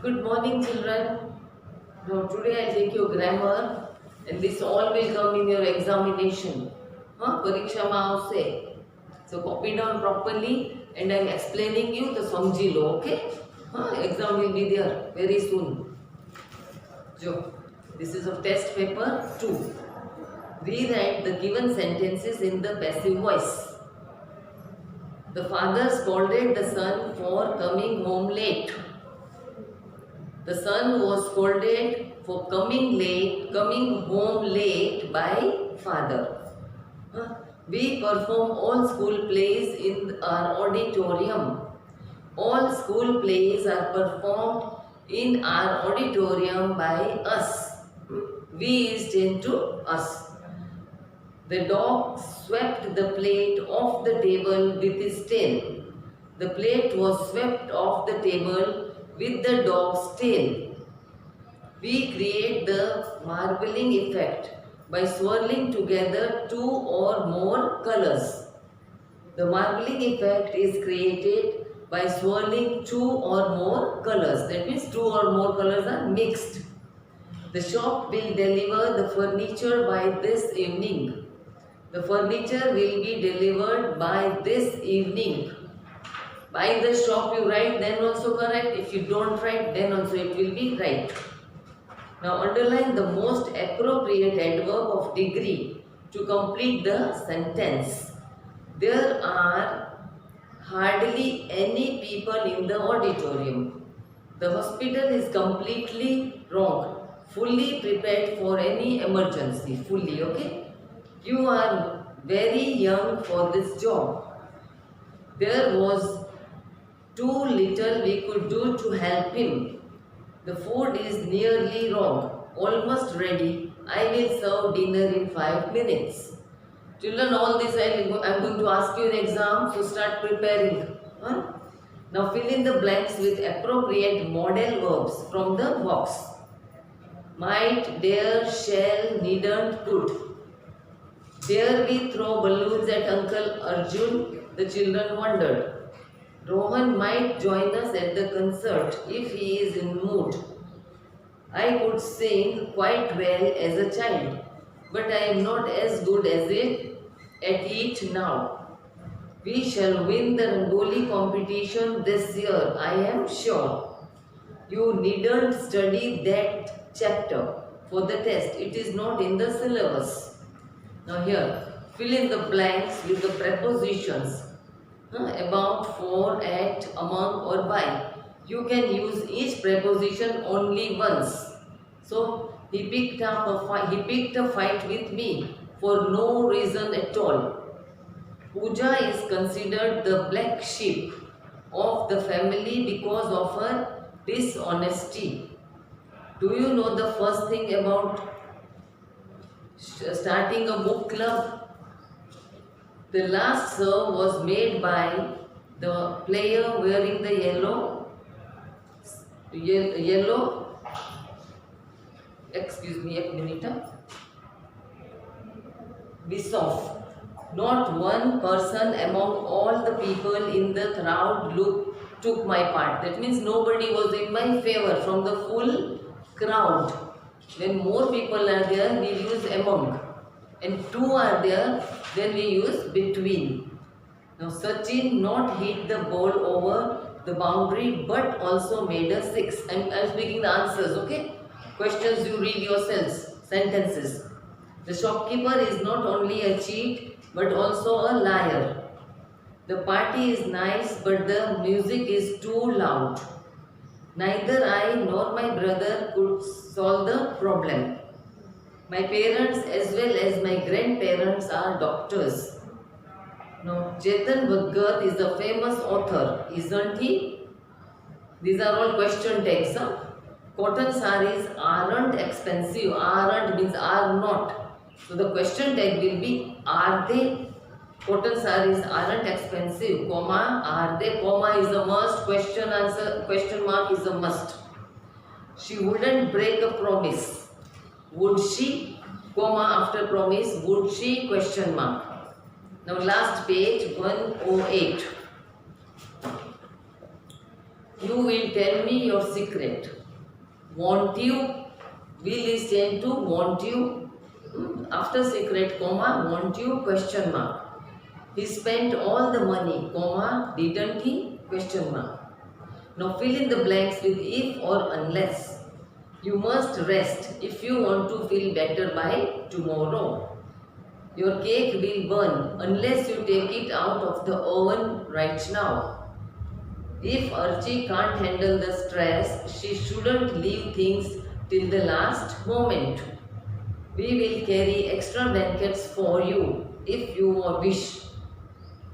Good morning, children. Now, today I'll take your grammar, and this all will come in your examination. Pariksha ma avse. So, copy down properly, and I'm explaining you the samjhi lo, okay? Exam will be there very soon. Jo, this is of test paper 2. Rewrite the given sentences in the passive voice. The father scolded the son for coming home late. The son was scolded for coming home late by father. We perform all school plays in our auditorium. All school plays are performed in our auditorium by us. We is into us. The dog swept the plate off the table with his tail. The plate was swept off the table with the dog's tail. We create the marbling effect by swirling together two or more colors. The marbling effect is created by swirling two or more colors. That means two or more colors are mixed. The shop will deliver the furniture by this evening. The furniture will be delivered by this evening. By the shop you write, then also correct. If you don't write, then also it will be right. Now underline the most appropriate adverb of degree to complete the sentence. There are hardly any people in the auditorium. The hospital is completely wrong. Fully prepared for any emergency. Fully, okay? You are very young for this job. There was too little we could do to help him. The food is nearly wrong, almost ready. I will serve dinner in 5 minutes. Children, all this I am going to ask you in exam, so start preparing. Now fill in the blanks with appropriate model verbs from the box. Might, dare, shall, needn't, could. Dare we throw balloons at Uncle Arjun? The children wondered. Rohan might join us at the concert if he is in mood. I could sing quite well as a child, but I am not as good as at it now. We shall win the Rangoli competition this year, I am sure. You needn't study that chapter for the test. It is not in the syllabus. Now here, fill in the blanks with the prepositions. About, for, at, among or by. You can use each preposition only once. So he picked a fight with me for no reason at all. Pooja is considered the black sheep of the family because of her dishonesty. Do you know the first thing about starting a book club? The last serve was made by the player wearing the yellow, excuse me a minute, Bisoff. Not one person among all the people in the crowd took my part. That means nobody was in my favor from the full crowd. When more people are there, we use among. And two are there, then we use between. Now Sachin not hit the ball over the boundary but also made a 6. I'm speaking the answers, okay? Questions you read yourselves, sentences. The shopkeeper is not only a cheat but also a liar. The party is nice but the music is too loud. Neither I nor my brother could solve the problem. My parents as well as my grandparents are doctors. Now, Chetan Bhagat is a famous author, isn't he? These are all question tags. Cotton sarees aren't expensive. Aren't means are not. So the question tag will be are they? Cotton sarees aren't expensive. Comma, are they? Comma is a must. Question answer. Question mark is a must. She wouldn't break a promise. Would she? Comma after promise. Would she? Question mark. Now last page 108. You will tell me your secret. Want you? Will is changed to want you. After secret, comma, want you, question mark. He spent all the money, comma, didn't he? Question mark. Now fill in the blanks with if or unless. You must rest if you want to feel better by tomorrow. Your cake will burn unless you take it out of the oven right now. If Archie can't handle the stress, she shouldn't leave things till the last moment. We will carry extra blankets for you if you wish.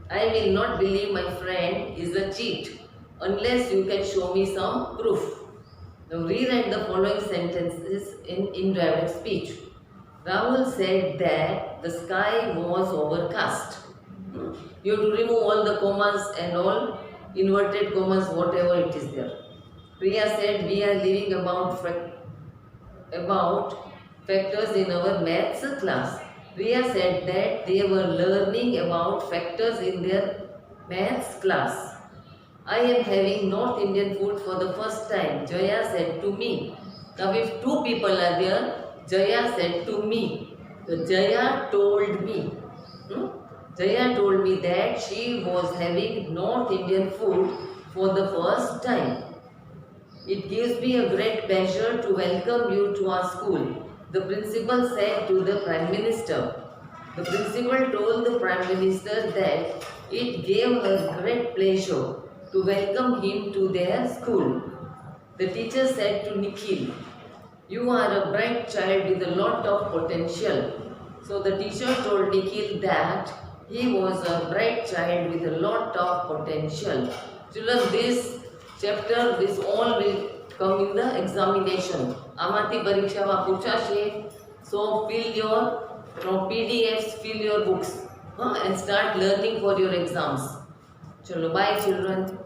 I will not believe my friend is a cheat unless you can show me some proof. Now rewrite the following sentences in indirect speech. Rahul said that the sky was overcast. You have to remove all the commas and all inverted commas, whatever it is there. Priya said we are learning about factors in our maths class. Priya said that they were learning about factors in their maths class. I am having North Indian food for the first time, Jaya said to me. Now if two people are there, Jaya said to me. So Jaya told me. Jaya told me that she was having North Indian food for the first time. It gives me a great pleasure to welcome you to our school, the principal said to the Prime Minister. The principal told the Prime Minister that it gave her great pleasure to welcome him to their school. The teacher said to Nikhil, you are a bright child with a lot of potential. So the teacher told Nikhil that he was a bright child with a lot of potential. Children, this chapter, this all will come in the examination. Amati Parikshama Puchashe. So fill your from PDFs, fill your books and start learning for your exams. Chalo, bye children.